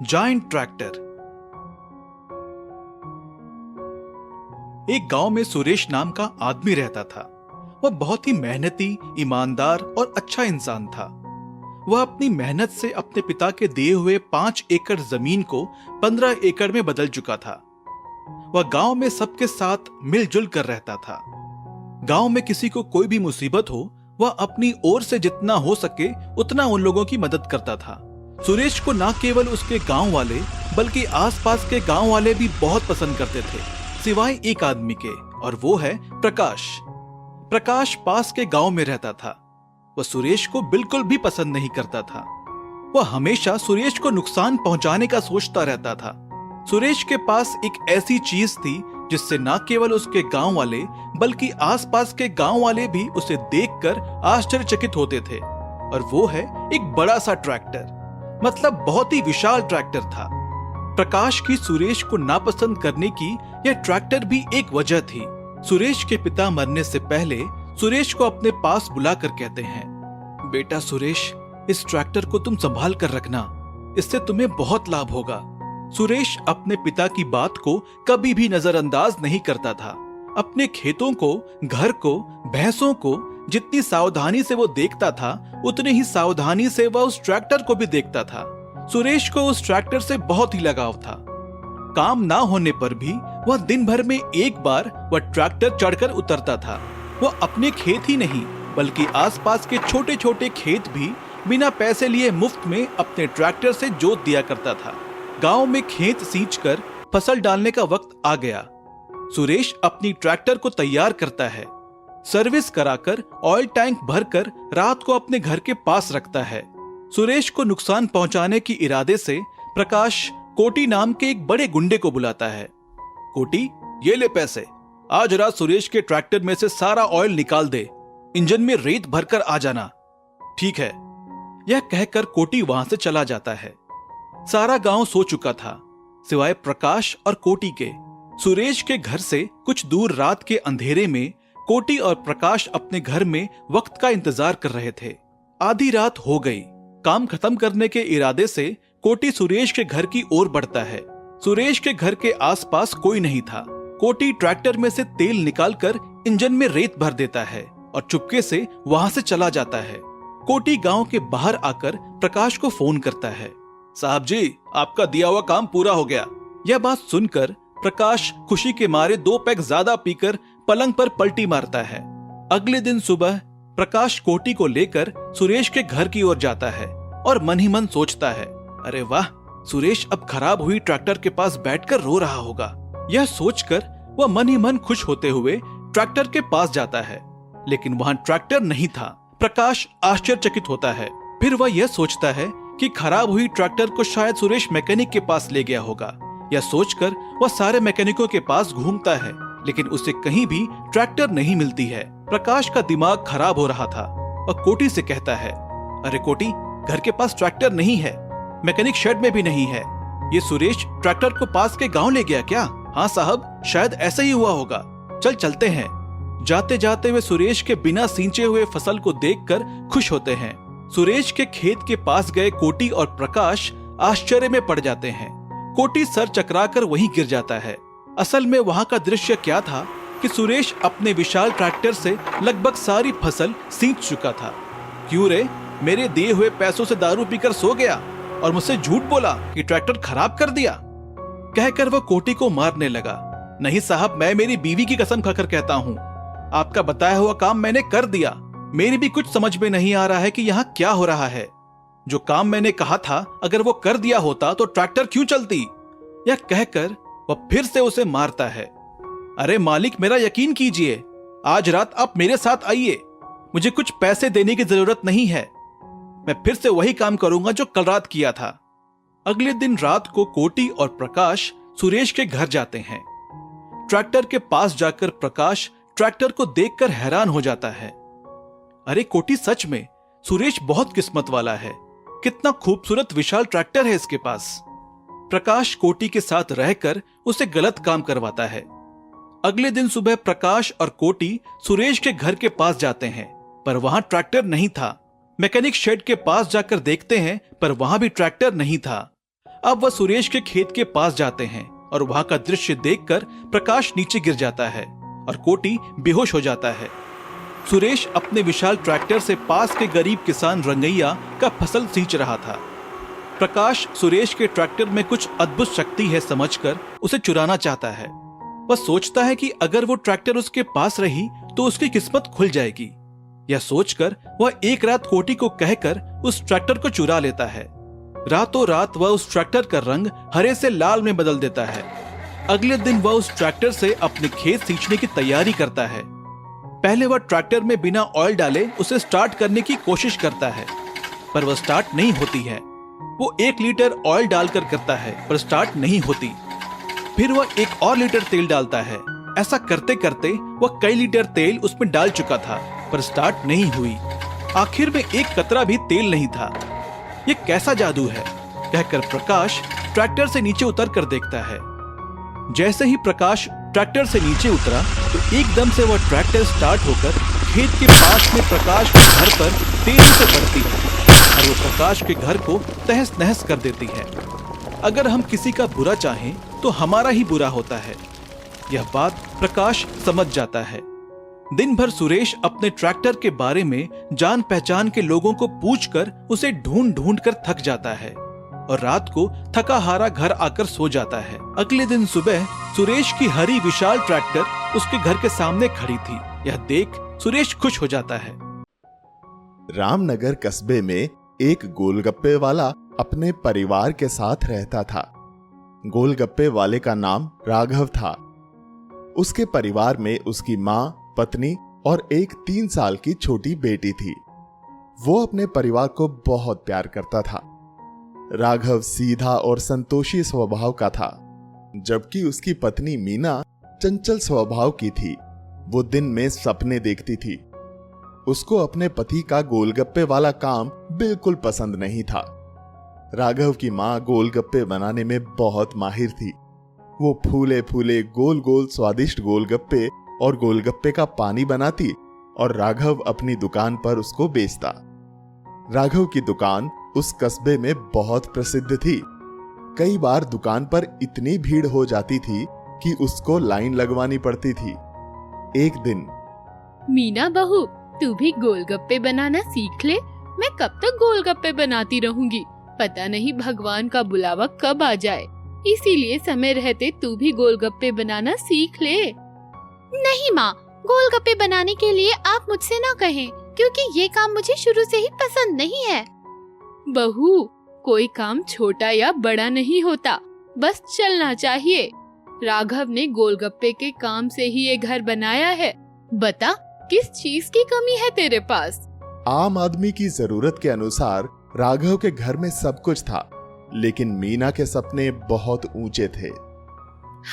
Giant tractor. एक गांव में सुरेश नाम का आदमी रहता था। वह बहुत ही मेहनती, ईमानदार और अच्छा इंसान था। वह अपनी मेहनत से अपने पिता के दिए हुए 5 एकड़ जमीन को 15 एकड़ में बदल चुका था। वह गांव में सबके साथ मिलजुल कर रहता था। गांव में किसी को कोई भी मुसीबत हो, वह अपनी ओर से जितना हो सके उतना उन लोगों की मदद करता था। सुरेश को न केवल उसके गांव वाले बल्कि आसपास के गांव वाले भी बहुत पसंद करते थे, सिवाय एक आदमी के, और वो है प्रकाश। प्रकाश पास के गांव में रहता था। वह सुरेश को बिल्कुल भी पसंद नहीं करता था। वह हमेशा सुरेश को नुकसान पहुंचाने का सोचता रहता था। सुरेश के पास एक ऐसी चीज थी जिससे न केवल उसके गांव वाले बल्कि आसपास के गांव वाले भी उसे देखकर आश्चर्यचकित होते थे, और वो है एक बड़ा सा ट्रैक्टर। मतलब बहुत ही विशाल ट्रैक्टर था। प्रकाश की सुरेश को नापसंद करने की यह ट्रैक्टर भी एक वजह थी। सुरेश के पिता मरने से पहले सुरेश को अपने पास बुलाकर कहते हैं, बेटा सुरेश, इस ट्रैक्टर को तुम संभाल कर रखना, इससे तुम्हें बहुत लाभ होगा। सुरेश अपने पिता की बात को कभी भी नजरअंदाज नहीं करता था। अपने खेतों को, घर को, भैंसों को जितनी सावधानी से वो देखता था, उतनी ही सावधानी से वह उस ट्रैक्टर को भी देखता था। सुरेश को उस ट्रैक्टर से बहुत ही लगाव था। काम ना होने पर भी वह दिन भर में एक बार वह ट्रैक्टर चढ़कर उतरता था। वह अपने खेत ही नहीं बल्कि आसपास के छोटे छोटे खेत भी बिना पैसे लिए मुफ्त में अपने ट्रैक्टर से जोत दिया करता था। गांव में खेत सींचकर फसल डालने का वक्त आ गया। सुरेश अपनी ट्रैक्टर को तैयार करता है। सर्विस कराकर ऑयल टैंक भरकर रात को अपने घर के पास रखता है। सुरेश को नुकसान पहुंचाने की इरादे से प्रकाश कोटी नाम के एक बड़े गुंडे को बुलाता है। कोटी, ये ले पैसे, आज रात सुरेश के ट्रैक्टर में से सारा ऑयल निकाल दे, इंजन में रेत भरकर आ जाना। ठीक है, यह कहकर कोटी वहां से चला जाता है। सारा गांव सो चुका था, सिवाय प्रकाश और कोटी के। सुरेश के घर से कुछ दूर रात के अंधेरे में कोटी और प्रकाश अपने घर में वक्त का इंतजार कर रहे थे। आधी रात हो गई। काम खत्म करने के इरादे से कोटी सुरेश के घर की ओर बढ़ता है। सुरेश के घर के आसपास कोई नहीं था। कोटी ट्रैक्टर में से तेल निकालकर इंजन में रेत भर देता है और चुपके से वहां से चला जाता है। कोटी गांव के बाहर आकर प्रकाश को फोन करता है, साहब जी, आपका दिया हुआ काम पूरा हो गया। यह बात सुनकर प्रकाश खुशी के मारे 2 पैग ज्यादा पीकर पलंग पर पलटी मारता है। अगले दिन सुबह प्रकाश कोटी को लेकर सुरेश के घर की ओर जाता है और मन ही मन सोचता है, अरे वाह, सुरेश अब खराब हुई ट्रैक्टर के पास बैठकर रो रहा होगा। यह सोचकर वह मन ही मन खुश होते हुए ट्रैक्टर के पास जाता है, लेकिन वहां ट्रैक्टर नहीं था। प्रकाश आश्चर्यचकित होता है। फिर वह यह सोचता है कि खराब हुई ट्रैक्टर को शायद सुरेश मैकेनिक के पास ले गया होगा। यह सोचकर वह सारे मैकेनिकों के पास घूमता है, लेकिन उसे कहीं भी ट्रैक्टर नहीं मिलती है। प्रकाश का दिमाग खराब हो रहा था और कोटी से कहता है, अरे कोटी, घर के पास ट्रैक्टर नहीं है, मैकेनिक शेड में भी नहीं है। ये सुरेश ट्रैक्टर को पास के गांव ले गया क्या? हाँ साहब, शायद ऐसा ही हुआ होगा। चल चलते हैं। जाते जाते वे सुरेश के बिना सींचे हुए फसल को देखकर खुश होते हैं। सुरेश के खेत के पास गए कोटी और प्रकाश आश्चर्य में पड़ जाते हैं। कोटी सर चकराकर वहीं गिर जाता है। असल में वहां का दृश्य क्या था कि सुरेश अपने विशाल ट्रैक्टर से लगभग सारी फसल सींच चुका था। क्यों रे, मेरे दिए हुए पैसों से दारू पीकर सो गया और मुझसे झूठ बोला कि ट्रैक्टर खराब कर दिया, कहकर वह कोटी को मारने लगा। नहीं साहब, मैं मेरी बीवी की कसम खाकर कहता हूँ, आपका बताया हुआ काम मैंने कर दिया। मेरी भी कुछ समझ में नहीं आ रहा है कि यहाँ क्या हो रहा है। जो काम मैंने कहा था, अगर वो कर दिया होता तो ट्रैक्टर क्यों चलती? यह कहकर वह फिर से उसे मारता है। अरे मालिक, मेरा यकीन कीजिए, आज रात आप मेरे साथ आइए, मुझे कुछ पैसे देने की जरूरत नहीं है। मैं फिर से वही काम करूंगा जो कल रात किया था। अगले दिन रात को कोटी और प्रकाश सुरेश के घर जाते हैं। ट्रैक्टर के पास जाकर प्रकाश ट्रैक्टर को देखकर हैरान हो जाता है। अरे कोटी, सच में सुरेश बहुत किस्मत वाला है। कितना खूबसूरत विशाल ट्रैक्टर है इसके पास। प्रकाश कोटी के साथ रहकर उसे गलत काम करवाता है। अगले दिन सुबह प्रकाश और कोटी सुरेश के घर के पास जाते हैं, पर वहां ट्रैक्टर नहीं था। मैकेनिक शेड के पास जाकर देखते हैं, पर वहां भी ट्रैक्टर नहीं था। अब वह सुरेश के खेत के पास जाते हैं और वहां का दृश्य देखकर प्रकाश नीचे गिर जाता है और कोटी बेहोश हो जाता है। सुरेश अपने विशाल ट्रैक्टर से पास के गरीब किसान रंगैया का फसल सींच रहा था। प्रकाश सुरेश के ट्रैक्टर में कुछ अद्भुत शक्ति है समझकर उसे चुराना चाहता है। वह सोचता है कि अगर वो ट्रैक्टर उसके पास रही तो उसकी किस्मत खुल जाएगी। यह सोचकर वह एक रात कोटी को कहकर उस ट्रैक्टर को चुरा लेता है। रातों रात वह उस ट्रैक्टर का रंग हरे से लाल में बदल देता है। अगले दिन वह उस ट्रैक्टर से अपने खेत सींचने की तैयारी करता है। पहले वह ट्रैक्टर में बिना ऑयल डाले उसे स्टार्ट करने की कोशिश करता है, पर वह स्टार्ट नहीं होती है। वो 1 लीटर ऑयल डालकर करता है, पर स्टार्ट नहीं होती। फिर वह 1 और लीटर तेल डालता है। ऐसा करते करते वह कई लीटर तेल उसमें डाल चुका था, पर स्टार्ट नहीं हुई। आखिर में 1 कतरा भी तेल नहीं था। ये कैसा जादू है, कहकर प्रकाश ट्रैक्टर से नीचे उतर कर देखता है। जैसे ही प्रकाश ट्रैक्टर से नीचे उतरा तो एकदम से वह ट्रैक्टर स्टार्ट होकर खेत के पास में प्रकाश के घर पर तेजी से बढ़ती है और वो प्रकाश के घर को तहस नहस कर देती है। अगर हम किसी का बुरा चाहें तो हमारा ही बुरा होता है। यह बात प्रकाश समझ जाता है। दिन भर सुरेश अपने ट्रैक्टर के बारे में जान पहचान के लोगों को पूछकर उसे ढूंढ ढूंढ कर थक जाता है और रात को थका हारा घर आकर सो जाता है। अगले दिन सुबह सुरेश की हरी विशाल ट्रैक्टर उसके घर के सामने खड़ी थी। यह देख सुरेश खुश हो जाता है। रामनगर कस्बे में एक गोलगप्पे वाला अपने परिवार के साथ रहता था। गोलगप्पे वाले का नाम राघव था। उसके परिवार में उसकी माँ, पत्नी और एक 3 साल की छोटी बेटी थी। वो अपने परिवार को बहुत प्यार करता था। राघव सीधा और संतोषी स्वभाव का था, जबकि उसकी पत्नी मीना चंचल स्वभाव की थी। वो दिन में सपने देखती थी। उसको अपने पति का गोलगप्पे वाला काम बिल्कुल पसंद नहीं था। राघव की माँ गोलगप्पे बनाने में बहुत माहिर थी। वो फूले फूले गोल गोल स्वादिष्ट गोलगप्पे और गोलगप्पे का पानी बनाती और राघव अपनी दुकान पर उसको बेचता। राघव की दुकान उस कस्बे में बहुत प्रसिद्ध थी। कई बार दुकान पर इतनी भीड़ हो जाती थी कि उसको लाइन लगवानी पड़ती थी। एक दिन, मीना बहू, तू भी गोलगप्पे बनाना सीख ले। मैं कब तक गोलगप्पे बनाती रहूंगी, पता नहीं भगवान का बुलावा कब आ जाए। इसीलिए समय रहते तू भी गोलगप्पे बनाना सीख ले। नहीं माँ, गोलगप्पे बनाने के लिए आप मुझसे ना कहें, क्योंकि ये काम मुझे शुरू से ही पसंद नहीं है। बहू, कोई काम छोटा या बड़ा नहीं होता, बस चलना चाहिए। राघव ने गोलगप्पे के काम से ही ये घर बनाया है। बता, किस चीज की कमी है तेरे पास? आम आदमी की जरूरत के अनुसार राघव के घर में सब कुछ था, लेकिन मीना के सपने बहुत ऊंचे थे।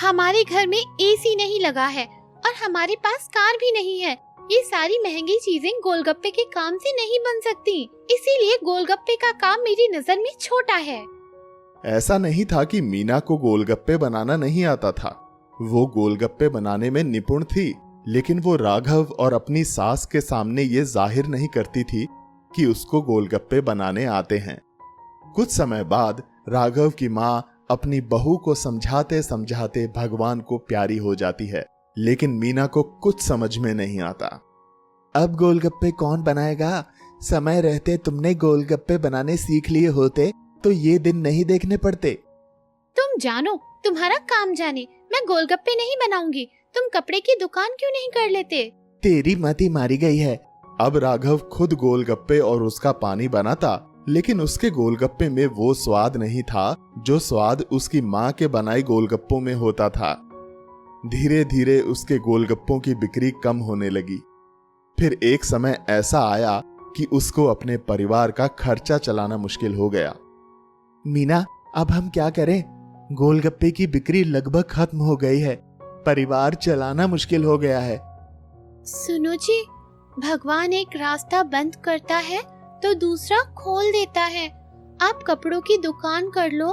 हमारे घर में एसी नहीं लगा है और हमारे पास कार भी नहीं है। ये सारी महंगी चीजें गोलगप्पे के काम से नहीं बन सकती, इसीलिए गोलगप्पे का काम मेरी नजर में छोटा है। ऐसा नहीं था कि मीना को गोलगप्पे बनाना नहीं आता था। वो गोलगप्पे बनाने में निपुण थी, लेकिन वो राघव और अपनी सास के सामने ये जाहिर नहीं करती थी कि उसको गोलगप्पे बनाने आते हैं। कुछ समय बाद राघव की माँ अपनी बहू को समझाते समझाते भगवान को प्यारी हो जाती है, लेकिन मीना को कुछ समझ में नहीं आता। अब गोलगप्पे कौन बनाएगा? समय रहते तुमने गोलगप्पे बनाने सीख लिए होते तो ये दिन नहीं देखने पड़ते। तुम जानो, तुम्हारा काम जाने। मैं गोलगप्पे नहीं बनाऊंगी। तुम कपड़े की दुकान क्यों नहीं कर लेते? तेरी मति मारी गई है। अब राघव खुद गोलगप्पे और उसका पानी बनाता, लेकिन उसके गोलगप्पे में वो स्वाद नहीं था जो स्वाद उसकी माँ के बनाई गोलगप्पों में होता था। धीरे धीरे उसके गोलगप्पों की बिक्री कम होने लगी। फिर एक समय ऐसा आया कि उसको अपने परिवार का खर्चा चलाना मुश्किल हो गया। मीना, अब हम क्या करें? गोलगप्पे की बिक्री लगभग खत्म हो गई है। परिवार चलाना मुश्किल हो गया है। सुनो जी, भगवान एक रास्ता बंद करता है तो दूसरा खोल देता है। आप कपड़ों की दुकान कर लो।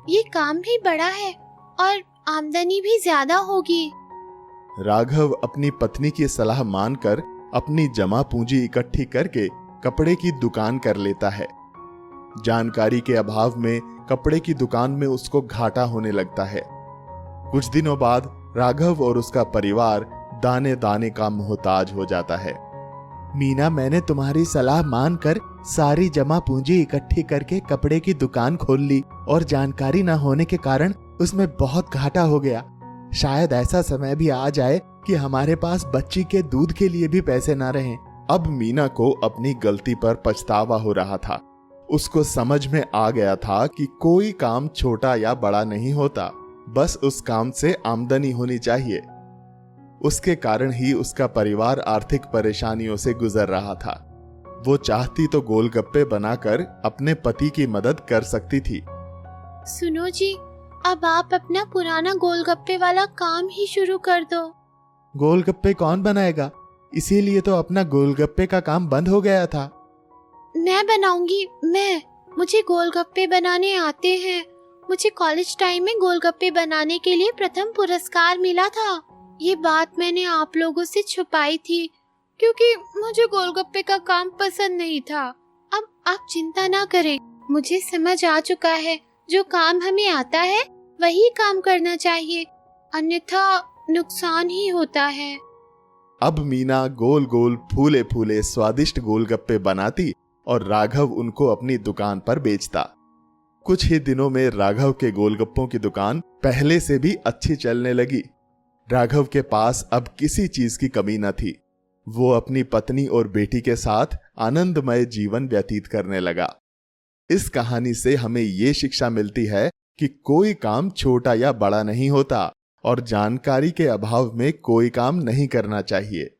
ये काम भी बड़ा है और आमदनी भी ज्यादा होगी। राघव अपनी पत्नी की सलाह मानकर अपनी जमा पूंजी इकट्ठी करके कपड़े की दुकान कर लेता है। जानकारी के अभाव में कपड़े की दुकान में उसको घाटा होने लगता है। कुछ दिनों बाद राघव और उसका परिवार दाने दाने का मोहताज हो जाता है। मीना, मैंने तुम्हारी सलाह मानकर सारी जमा पूंजी इकट्ठी करके कपड़े की दुकान खोल ली और जानकारी न होने के कारण उसमें बहुत घाटा हो गया। शायद ऐसा समय भी आ जाए कि हमारे पास बच्ची के दूध के लिए भी पैसे ना रहें। अब मीना को अपनी गलती पर पछतावा हो रहा था। उसको समझ में आ गया था कि कोई काम छोटा या बड़ा नहीं होता, बस उस काम से आमदनी होनी चाहिए। उसके कारण ही उसका परिवार आर्थिक परेशानियों से गुजर रहा था। वो चाहती तो गोलगप्पे बनाकर अपने पति की मदद कर सकती थी। सुनो जी, अब आप अपना पुराना गोलगप्पे वाला काम ही शुरू कर दो। गोलगप्पे कौन बनाएगा? इसीलिए तो अपना गोलगप्पे का काम बंद हो गया था। मैं बनाऊंगी। मुझे गोलगप्पे बनाने आते हैं। मुझे कॉलेज टाइम में गोलगप्पे बनाने के लिए प्रथम पुरस्कार मिला था। ये बात मैंने आप लोगों से छुपाई थी क्योंकि मुझे गोलगप्पे का काम पसंद नहीं था। अब आप चिंता ना करें, मुझे समझ आ चुका है जो काम हमें आता है वही काम करना चाहिए, अन्यथा नुकसान ही होता है। अब मीना गोल गोल फूले फूले स्वादिष्ट गोलगप्पे बनाती और राघव उनको अपनी दुकान पर बेचता। कुछ ही दिनों में राघव के गोलगप्पों की दुकान पहले से भी अच्छी चलने लगी। राघव के पास अब किसी चीज की कमी न थी। वो अपनी पत्नी और बेटी के साथ आनंदमय जीवन व्यतीत करने लगा। इस कहानी से हमें ये शिक्षा मिलती है कि कोई काम छोटा या बड़ा नहीं होता और जानकारी के अभाव में कोई काम नहीं करना चाहिए।